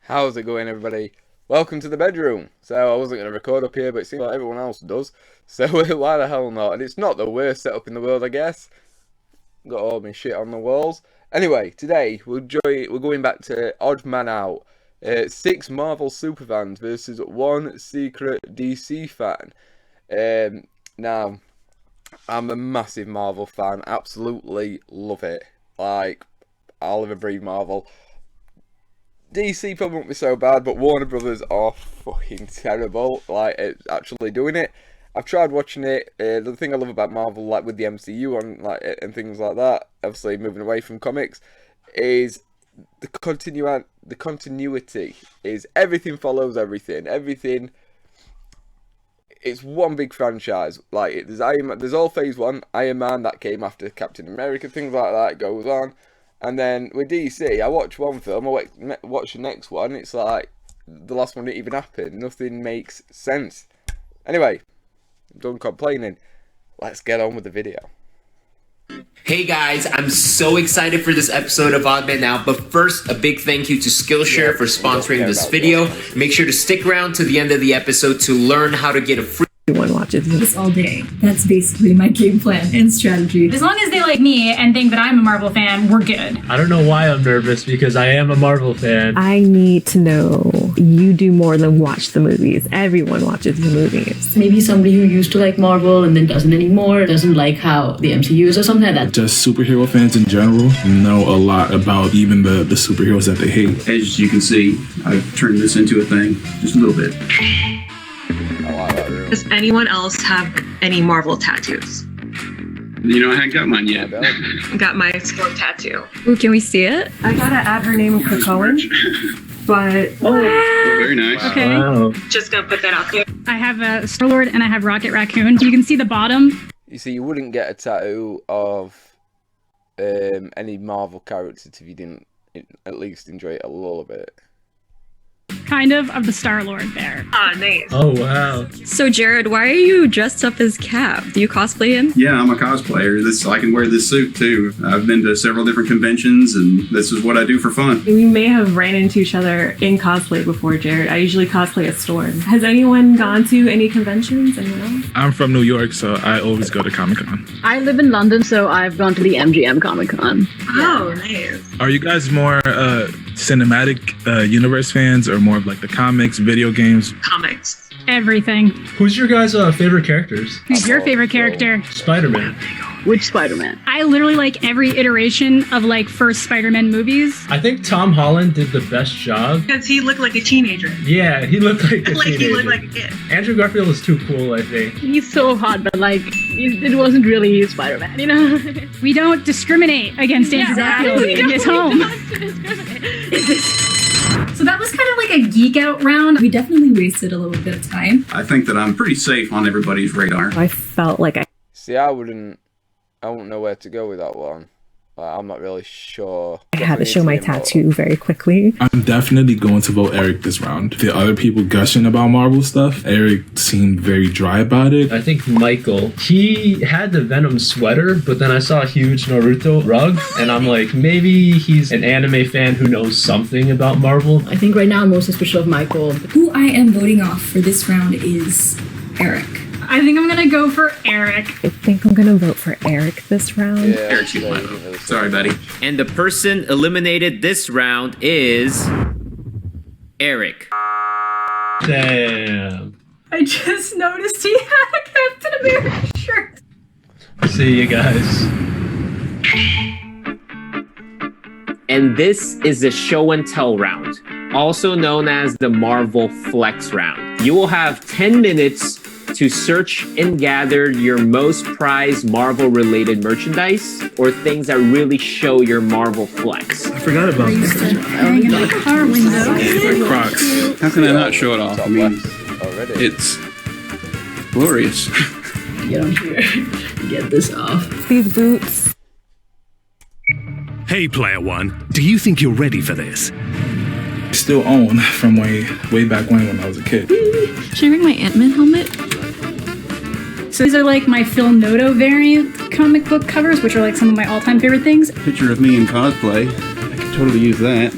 How's it going, everybody? Welcome to the bedroom. So I wasn't going to record up here, but it seems like everyone else does. So why the hell not? And it's not the worst setup in the world, I guess. Got all my shit on the walls. Anyway, today we're going back to Odd Man Out. 6 Marvel superfans versus 1 secret DC fan. Now, I'm a massive Marvel fan. Absolutely love it. Like, I live and breathe Marvel. DC probably won't be so bad, but Warner Brothers are fucking terrible. Like, it's actually doing it. I've tried watching it. The thing I love about Marvel, like with the MCU and things like that, obviously moving away from comics, is the continuity. Is everything follows everything. Everything. It's one big franchise. Like there's all Phase 1, Iron Man that came after Captain America, things like that. It goes on. And then with DC, I watch one film, I watch the next one, it's like, the last one didn't even happen. Nothing makes sense. Anyway, I'm done complaining. Let's get on with the video. Hey guys, I'm so excited for this episode of Odd Man Out, but first, a big thank you to Skillshare for sponsoring this video. Make sure to stick around to the end of the episode to learn how to get a free one watches this all day. That's basically my game plan and strategy. As long as they like me and think that I'm a Marvel fan, we're good. I don't know why I'm nervous because I am a Marvel fan. I need to know you do more than watch the movies. Everyone watches the movies. Maybe somebody who used to like Marvel and then doesn't anymore, doesn't like how the MCU is or something like that. Just superhero fans in general know a lot about even the superheroes that they hate. As you can see, I've turned this into a thing, just a little bit. Does anyone else have any Marvel tattoos? You know, I haven't got mine yet. I got my stroke tattoo. Ooh, can we see it? I gotta add her name to Cohen, but very nice. Okay. Wow. Just gonna put that out there. I have a Star-Lord and I have Rocket Raccoon. You can see the bottom. You see, you wouldn't get a tattoo of any Marvel characters if you didn't at least enjoy it a little bit. Kind of the Star-Lord there. Ah, nice. Oh, wow. So, Jared, why are you dressed up as Cap? Do you cosplay him? Yeah, I'm a cosplayer. I can wear this suit too. I've been to several different conventions, and this is what I do for fun. We may have ran into each other in cosplay before, Jared. I usually cosplay as Storm. Has anyone gone to any conventions? Anyone else? I'm from New York, so I always go to Comic-Con. I live in London, so I've gone to the MGM Comic-Con. Oh, nice. Are you guys more cinematic universe fans or more of like the comics, video games? Comics. Everything. Who's your guys' favorite characters? Who's your favorite character? Spider-Man. Which Spider-Man? I literally like every iteration of like first Spider-Man movies. I think Tom Holland did the best job. Because he looked like a teenager. Yeah, he looked like a teenager. He looked like a kid. Andrew Garfield is too cool, I think. He's so hot, but like, it wasn't really Spider-Man, you know? We don't discriminate against Andrew Garfield in his home. So that was kind of like a geek out round. We definitely wasted a little bit of time. I think that I'm pretty safe on everybody's radar. I felt like See, I wouldn't know where to go with that one. I'm not really sure. I had to show my tattoo very quickly. I'm definitely going to vote Eric this round. The other people gushing about Marvel stuff, Eric seemed very dry about it. I think Michael, he had the Venom sweater, but then I saw a huge Naruto rug, and I'm like, maybe he's an anime fan who knows something about Marvel. I think right now I'm most suspicious of Michael. Who I am voting off for this round is Eric. I think I'm gonna go for Eric. I think I'm gonna vote for Eric this round. Yeah, Eric's my vote. Sorry, buddy. And the person eliminated this round is Eric. Damn. I just noticed he had a Captain America shirt. See you guys. And this is the show and tell round, also known as the Marvel Flex round. You will have 10 minutes to search and gather your most prized Marvel-related merchandise or things that really show your Marvel flex. I forgot about that. Car window. Like Crocs. How can I not show it off? I mean, it's glorious. Get on here. Get this off. These boots. Hey, Player One, do you think you're ready for this? Still own from way back when I was a kid. Should I bring my Ant-Man helmet? So these are like my Phil Noto variant comic book covers, which are like some of my all-time favorite things. Picture of me in cosplay. I could totally use that.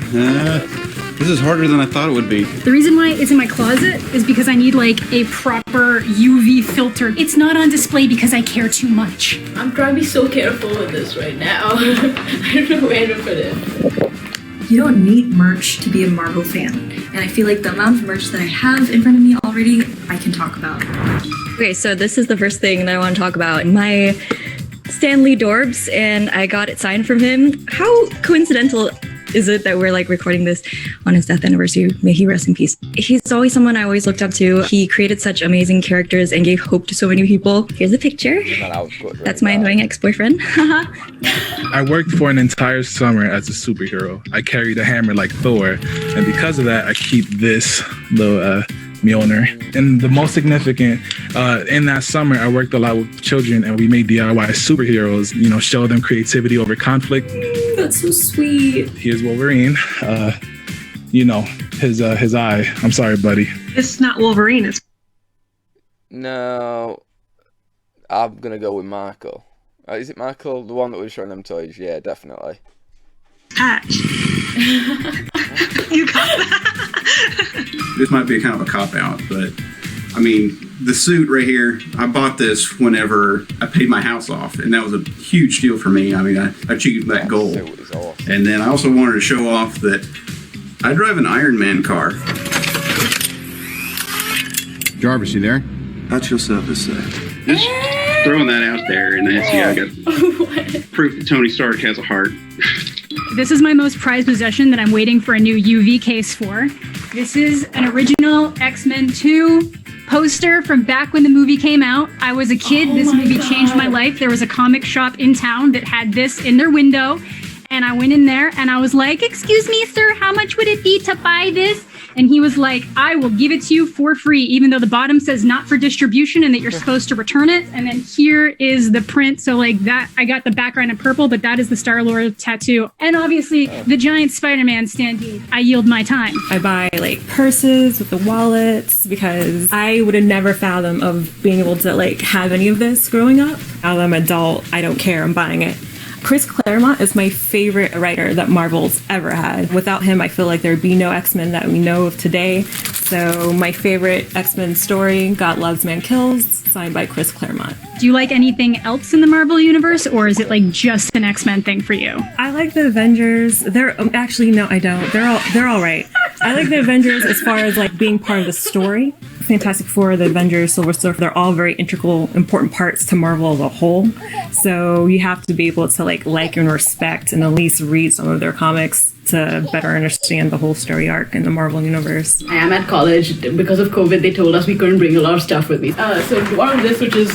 This is harder than I thought it would be. The reason why it's in my closet is because I need like a proper UV filter. It's not on display because I care too much. I'm trying to be so careful with this right now. I don't know where to put it. You don't need merch to be a Marvel fan. And I feel like the amount of merch that I have in front of me already, I can talk about. Okay, so this is the first thing that I want to talk about. My Stan Lee Dorbs, and I got it signed from him. How coincidental is it that we're like recording this on his death anniversary? May he rest in peace. He's always someone I always looked up to. He created such amazing characters and gave hope to so many people. Here's a picture. That's my annoying ex-boyfriend. I worked for an entire summer as a superhero. I carried a hammer like Thor, and because of that, I keep this little Mjolnir. And the most significant, in that summer, I worked a lot with children, and we made DIY superheroes. You know, show them creativity over conflict. That's so sweet. Here's Wolverine. You know, his eye. I'm sorry, buddy. It's not Wolverine. It's No, I'm gonna go with Michael. Is it Michael, the one that was showing them toys? Yeah, definitely. Patch. You got that. This might be kind of a cop-out, but I mean, the suit right here, I bought this whenever I paid my house off, and that was a huge deal for me. I mean, I achieved that goal. And then I also wanted to show off that I drive an Iron Man car. Jarvis, you there? That's yourself to say. Just throwing that out there, and that's, yeah, I got proof that Tony Stark has a heart. This is my most prized possession that I'm waiting for a new UV case for. This is an original X-Men 2 poster from back when the movie came out. I was a kid. This movie changed my life. There was a comic shop in town that had this in their window. And I went in there and I was like, "Excuse me, sir, how much would it be to buy this?" And he was like, "I will give it to you for free, even though the bottom says not for distribution and that you're supposed to return it." And then here is the print. So like that, I got the background in purple, but that is the Star-Lord tattoo. And obviously the giant Spider-Man standee. I yield my time. I buy like purses with the wallets because I would have never fathomed of being able to like have any of this growing up. Now that I'm an adult, I don't care. I'm buying it. Chris Claremont is my favorite writer that Marvel's ever had. Without him, I feel like there'd be no X-Men that we know of today. So my favorite X-Men story, God Loves, Man Kills, signed by Chris Claremont. Do you like anything else in the Marvel Universe, or is it like just an X-Men thing for you? I like the Avengers. They're actually, no, I don't. They're all right. I like the Avengers as far as like being part of the story. Fantastic Four, the Avengers, Silver Surfer, they're all very integral, important parts to Marvel as a whole. So you have to be able to like and respect and at least read some of their comics to better understand the whole story arc in the Marvel Universe. I am at college. Because of COVID, they told us we couldn't bring a lot of stuff with me. So one of this, which is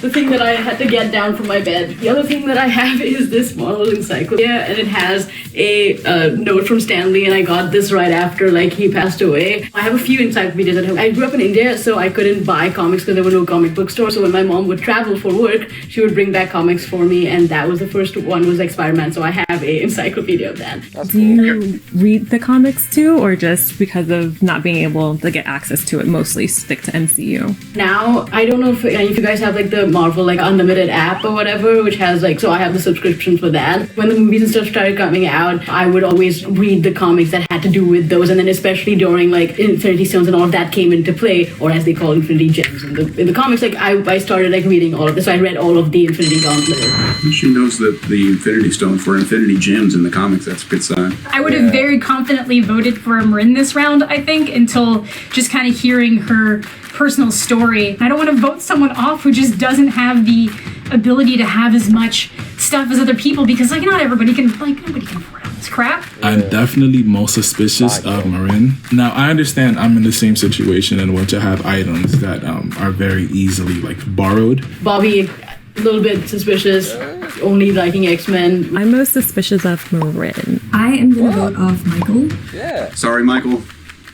the thing that I had to get down from my bed. The other thing that I have is this Marvel encyclopedia, and it has a note from Stan Lee, and I got this right after like he passed away. I have a few encyclopedias at home. I grew up in India, so I couldn't buy comics because there were no comic book stores. So when my mom would travel for work, she would bring back comics for me, and that was the first one, was like Spider-Man. So I have a encyclopedia of that. Do you read the comics too, or just because of not being able to get access to it, mostly stick to MCU? Now, I don't know if you guys have like the Marvel like Unlimited app or whatever, which has like, so I have the subscription for that. When the movies and stuff started coming out, I would always read the comics that had to do with those, and then especially during like Infinity Stones and all of that came into play, or as they call Infinity Gems in the comics. Like I started like reading all of this. So I read all of the Infinity Gauntlet. She knows that the Infinity Stones were Infinity Gems in the comics. That's a good sign. I would have very confidently voted for Marin this round, I think, until just kind of hearing her personal story. I don't want to vote someone off who just doesn't have the ability to have as much stuff as other people, because like not everybody can, like nobody can afford all this crap. I'm definitely most suspicious of Marin. Now, I understand I'm in the same situation in which I have items that are very easily like borrowed. Bobby, a little bit suspicious, only liking X-Men. I'm most suspicious of Marin. I am gonna vote off Michael. Yeah. Sorry, Michael.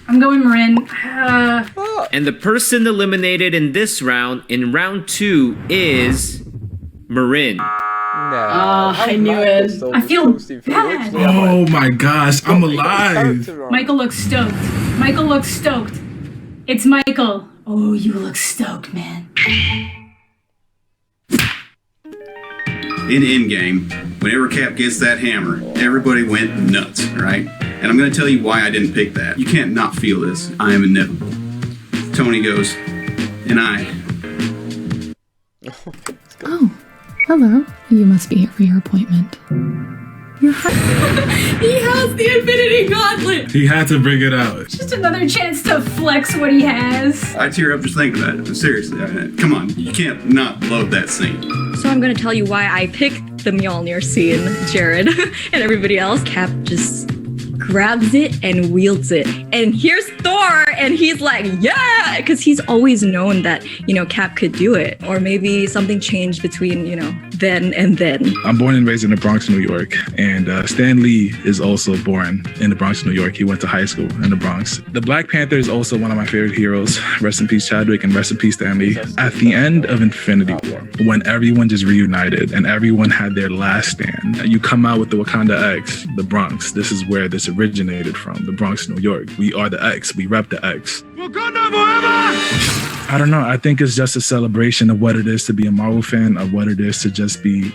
I'm going Marin. And the person eliminated in this round, in round 2, is Marin. I knew it. I feel bad. Oh my gosh, I'm alive. Michael looks stoked. Michael looks stoked. It's Michael. Oh, you look stoked, man. In Endgame, whenever Cap gets that hammer, everybody went nuts, right? And I'm going to tell you why I didn't pick that. You can't not feel this. I am inevitable. Tony goes, and I. Oh, hello. You must be here for your appointment. He has the Infinity Gauntlet! He had to bring it out. Just another chance to flex what he has. I tear up just thinking about it. Seriously, come on. You can't not love that scene. So I'm gonna tell you why I picked the Mjolnir scene, Jared, and everybody else. Cap just grabs it and wields it. And here's Thor, and he's like, yeah! Because he's always known that, Cap could do it. Or maybe something changed between, then and then. I'm born and raised in the Bronx, New York, and Stan Lee is also born in the Bronx, New York. He went to high school in the Bronx. The Black Panther is also one of my favorite heroes. Rest in peace, Chadwick, and rest in peace, Stan Lee. At the end of Infinity War, when everyone just reunited and everyone had their last stand, you come out with the Wakanda X, the Bronx. This is where this originated from, the Bronx, New York. We are the X. We rep the X. Wakanda forever! I don't know. I think it's just a celebration of what it is to be a Marvel fan, of what it is to just be,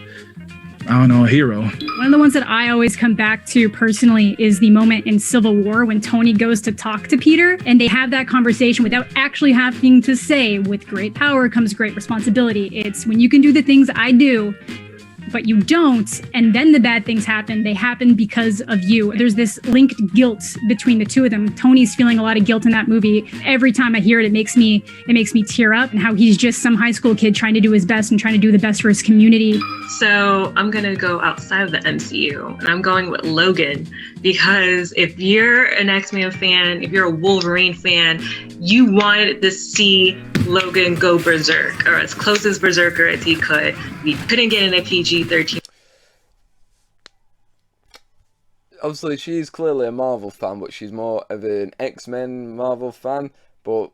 I don't know, a hero. One of the ones that I always come back to personally is the moment in Civil War when Tony goes to talk to Peter and they have that conversation without actually having to say, with great power comes great responsibility. It's when you can do the things I do, but you don't, and then the bad things happen. They happen because of you. There's this linked guilt between the two of them. Tony's feeling a lot of guilt in that movie. Every time I hear it, it makes me tear up, and how he's just some high school kid trying to do his best and trying to do the best for his community. So I'm gonna go outside of the MCU, and I'm going with Logan, because if you're an X-Men fan, if you're a Wolverine fan, you wanted to see Logan go berserk, or as close as berserker as he could. We couldn't get in a PG-13. Obviously, she's clearly a Marvel fan, but she's more of an X-Men Marvel fan. But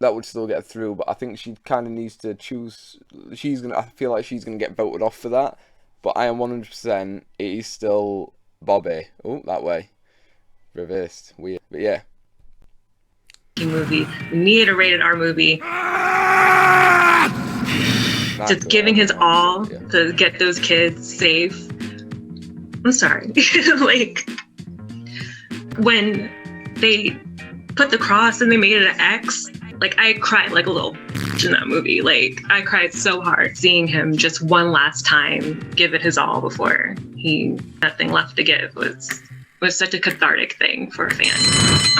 that would still get through. But I think she kind of needs to choose. I feel like she's gonna get voted off for that. But I am 100%. It is still Bobby. Oh, that way. Reversed. Weird. But yeah. Movie. We needed a rated R movie. Just giving his all to get those kids safe. I'm sorry. Like, when they put the cross and they made it an X, like, I cried like a little bitch in that movie. Like, I cried so hard seeing him just one last time give it his all before nothing left to give. Was such a cathartic thing for a fan.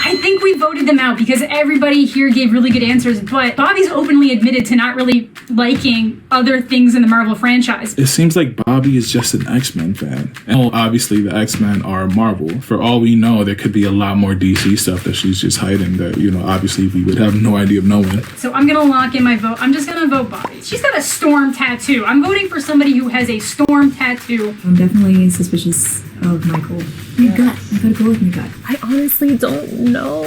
I think we voted them out because everybody here gave really good answers, but Bobby's openly admitted to not really liking other things in the Marvel franchise. It seems like Bobby is just an X-Men fan. And obviously the X-Men are Marvel. For all we know, there could be a lot more DC stuff that she's just hiding that, obviously we would have no idea of knowing. So I'm gonna lock in my vote. I'm just gonna vote Bobby. She's got a storm tattoo. I'm voting for somebody who has a storm tattoo. I'm definitely suspicious of Michael. My gut. I gotta go with my gut. I honestly don't know.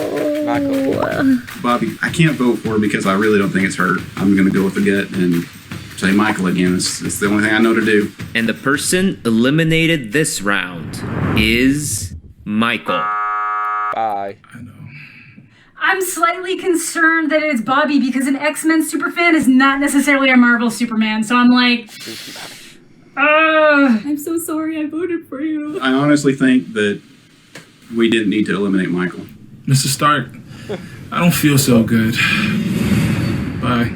Bobby, I can't vote for her because I really don't think it's her. I'm going to go with the gut and say Michael again. It's the only thing I know to do. And the person eliminated this round is Michael. Bye. I'm slightly concerned that it's Bobby because an X-Men superfan is not necessarily a Marvel Superman. So I'm like... I'm so sorry I voted for you. I honestly think that we didn't need to eliminate Michael. Mr. Stark, I don't feel so good. Bye.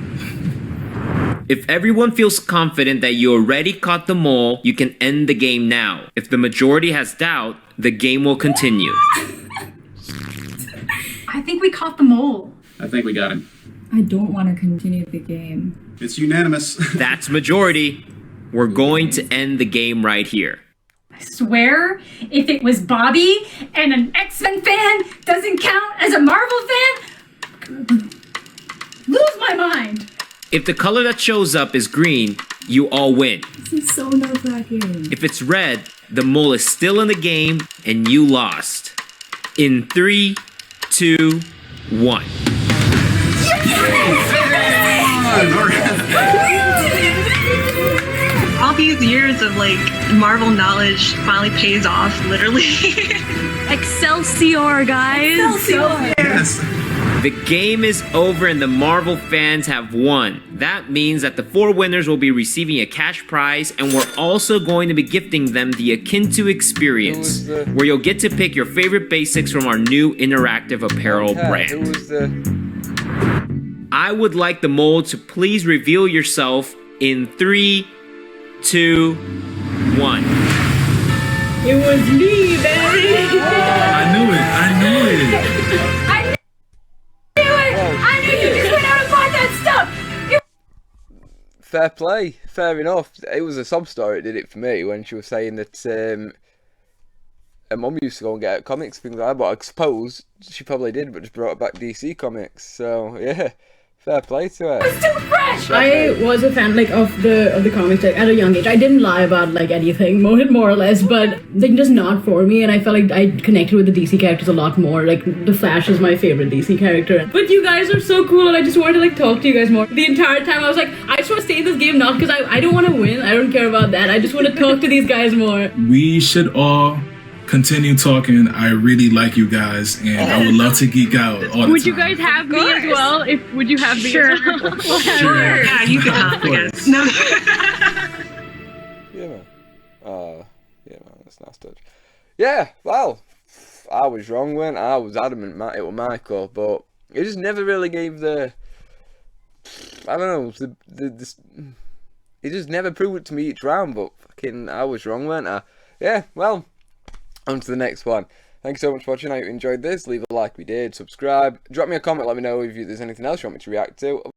If everyone feels confident that you already caught the mole, you can end the game now. If the majority has doubt, the game will continue. I think we caught the mole. I think we got him. I don't want to continue the game. It's unanimous. That's majority. We're going to end the game right here. I swear, if it was Bobby and an X-Men fan doesn't count as a Marvel fan, lose my mind. If the color that shows up is green, you all win. This is so nerve-wracking. If it's red, the mole is still in the game and you lost. In 3, 2, 1. All these years of Marvel knowledge finally pays off, literally. Excelsior, guys. Excelsior. Yes. The game is over and the Marvel fans have won. That means that the 4 winners will be receiving a cash prize, and we're also going to be gifting them the Akinto experience, where you'll get to pick your favorite basics from our new interactive apparel brand. I would like the mole to please reveal yourself in 3, 2, 1. It was me, baby! I knew it! I knew it! I knew you just went out and bought that stuff! Fair play, fair enough. It was a sob story that did it for me when she was saying that her mum used to go and get comics, things like that, but I suppose she probably did, but just brought back DC comics, so yeah. Fair play to her. It's too fresh! I was a fan of the comics at a young age. I didn't lie about anything, more or less, but just not for me. And I felt like I connected with the DC characters a lot more. Like the Flash is my favorite DC character. But you guys are so cool, and I just wanted to talk to you guys more. The entire time I was like, I just want to stay in this game not because I don't want to win. I don't care about that. I just want to talk to these guys more. We should all continue talking. I really like you guys, and I would love to geek out all the time. Would you guys have me as well? Would you have me? Sure. As well? Sure. Yeah, you can have me, guys. No. Yeah, man. Yeah, man. That's nice touch. Yeah, well, I was wrong when I was adamant it was Michael, but it just never really gave the. I don't know. It just never proved it to me each round, but fucking, I was wrong, weren't I? Yeah, well. On to the next one. Thank you so much for watching. I hope you enjoyed this. Leave a like if you did. Subscribe. Drop me a comment. Let me know if there's anything else you want me to react to.